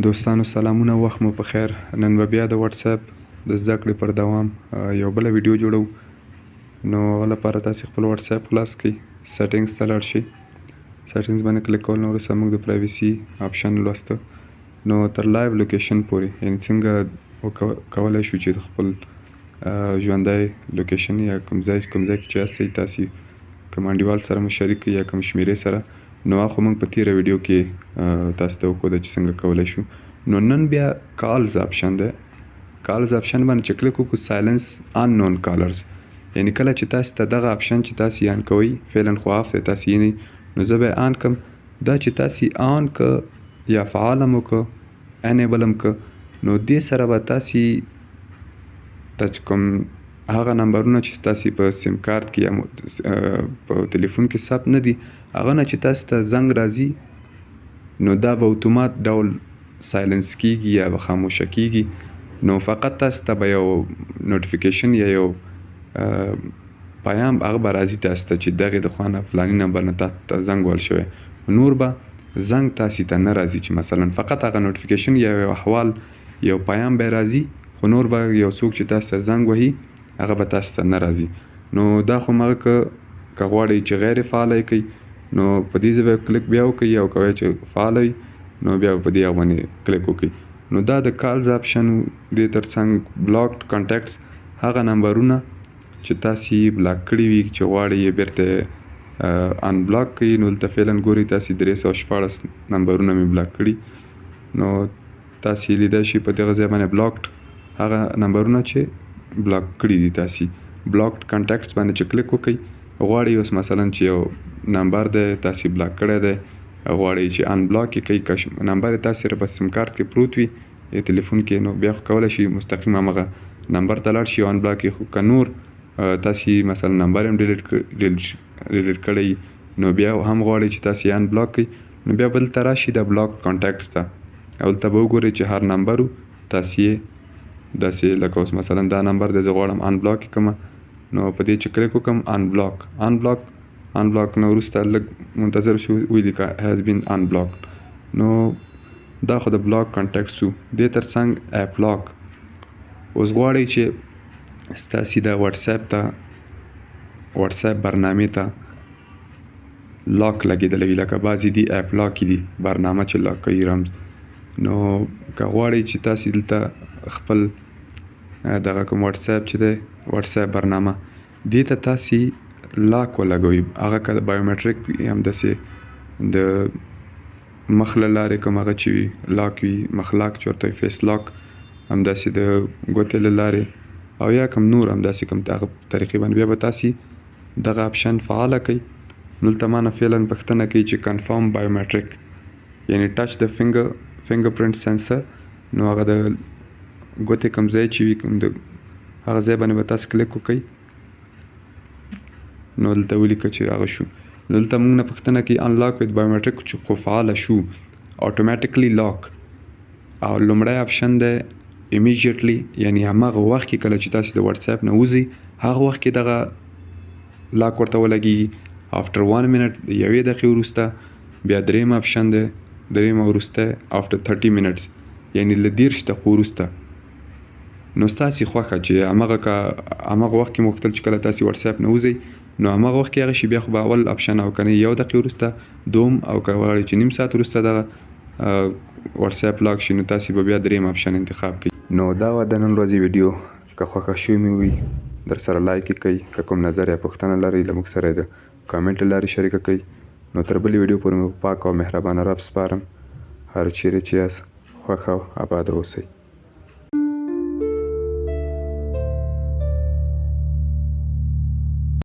دوستانو سلامونه، وخت مو په خیر. نن به بیا د واتس اپ د زده کړې پر دوام یو بله ویډیو جوړو. نو لپاره تاسې خپل واتس اپ خلاص کړئ، سیټینګز ته لاړ شئ. سیټینګز باندې کلیک کول نه وروسته موږ د پرایویسي آپشن لوسته. نو تر لایو لوکیشن پورې، یعنې څنګه کولی شو چې د خپل ژوندی لوکیشن یا کوم ځای کې چې یاستئ تاسې کوم انډیوال سره مو شریک کړئ یا کوم شمیرې سره. نو هغه خو موږ په تېره ویډیو کې تاسو ته وښوده چې څنګه کولی شو. نو نن بیا کالز آپشن دی. کالز آپشن باندې چې کلیک وکړو، سایلنس اننون کالرز، یعنې کله چې تاسو ته دغه آپشن چې تاسو یې آن کوئ، فعلا خو آف دی، تاسو یې نه، نو زه به یې آن کړم. دا چې تاسو یې آن که یا فعال هم وکړه، انیبل هم که، نو دې سره به تاسو ته چې کوم هغه نمبرونه چې تاسو په سیم کارت کې یا په تلیفون کې ثبت نه دي، هغه نه چې تاسو ته زنګ راځي، نو دا به اتومات ډول سایلنس کیږي یا به خاموشه کیږي. نو فقط تاسو ته به یو نوټیفیکیشن یا یو پیام هغه به راځي تاسو ته چې دغې د خوا نه فلاني نمبر نه تاسو ته زنګ وهل شوی. نور به زنګ تاسې ته نه راځي، چې مثلا فقط هغه نوټیفیکیشن یا یو احوال یو پیام به راځي، خو نور به یو څوک چې تاسو ته زنګ وهي هغه به تاسو ته نه راځي. نو دا خو مغه که غواړئ چې غیر فعاله یې کړئ، نو په دې ځای به کلیک بیا وکړئ، او کوئ چې فعاله وي نو بیا په دې هغه باندې کلیک وکړئ. نو دا د کالز آپشن دې تر څنګ بلاکډ کانټیکټس، هغه نمبرونه چې تاسو یې بلاک کړي وي چې غواړئ یې بیرته ان بلاک کړئ، نو دلته فعلا ګورئ تاسو 314 نمبرونه مې بلاک کړي. نو تاسو یې لیدای شئ په دغه ځای باندې بلاکډ هغه نمبرونه چې بلاک کړي دي تاسو. بلاکډ کانټیکټس باندې چې کلیک وکړئ، غواړئ اوس مثلا چې یو نمبر دی تاسو بلاک کړی دی، غواړئ چې ان بلاک یې کړئ، که نمبر یې تاسو سره په سیم کارت کې پروت وي یا تلیفون کې، نو بیا خو کولی شئ مستقیم همغه نمبر ته لاړ شئ او ان بلاک یې. خو که نور تاسو مثلا نمبر هم ډیلیټ کړی، نو بیا هم غواړئ چې تاسو یې ان بلاک کړئ، نو بیا به دلته راشئ د بلاک کانټیکټس ته، او دلته به وګورئ چې هر نمبر تاسو یې داسې لکه اوس مثلا دا نمبر دی زه غواړم ان بلاک یې کړم، نو په دې چې کلیک وکړم ان بلاک نه وروسته لږ منتظر شو، ولیکه هیز بین ان بلاکډ. نو دا خو د بلاک کانټیکټس شو. دې تر څنګ اپ لاک. اوس غواړئ چې ستاسې د واتس اپ برنامې ته لاک لګېدلی وي، لکه بعضې دي اپ لاک دي برنامه چې لاک کوي رمز. نو که غواړئ چې تاسې دلته خپل دغه کوم واتس اپ چې دی واتس اپ برنامه دې ته تاسې لاک ولګوئ، هغه که د بایومټریک وي همداسې د مخ له لارې کوم هغه چې وي لاک وي، مخ لاک چې ورته وایي، فیس لاک، همداسې د ګوتې له لارې، او یا کوم نور همداسې کوم هغه طریقې باندې بیا به تاسې دغه آپشن فعاله کړئ. نو دلته ما نه فعلا پوښتنه کوي چې کنفرم بایومټریک، یعنې ټچ د فنګر پرنټ سینسر. نو هغه د ګوتې کوم ځای چې وي کوم د هغه ځای باندې به تاسو کلیک وکړئ، نو دلته ولیکه چې هغه شو. نو دلته موږ نه پوښتنه کوي ان لاک ویت بایومټریک، چې خو فعاله شو اتوماتیکلی لاک. او لومړی آپشن دی امیجیټلی، یعنې هماغه وخت کې کله چې تاسو د واتس اپ نه وځئ هغه وخت کې دغه لاک ورته ولګېږي. افټر 1 منټ، یوې دقیقې وروسته. بیا دریم آپشن دی، دریم وروسته افټر 30 منټس، یعنې له 30 دقیقو وروسته. نو ستاسې خوښه چې هماغه وخت کې مختل چې کله تاسې واتس اپ نه وځئ، نو هماغه وخت کې هغه شي، بیا خو به اول آپشن او کنه 1 دقیقې وروسته، دوم، او که غواړئ چې نیم ساعت وروسته دغه واتس اپ لاک شي، نو تاسې به بیا دریم آپشن انتخاب کړئ. نو دا وه د نن ورځې ویډیو. که خوښه شوې مې وي در سره لایک یې کړئ، که کوم نظر یا پوښتنه لرئ له موږ سره یې د کامنټ له لارې شریکه کړئ. نو تر بلې ویډیو پورې مې په پاک او مهربانه رب سپارم. هر چیرې چې یاست خوښ او اباد اوسئ.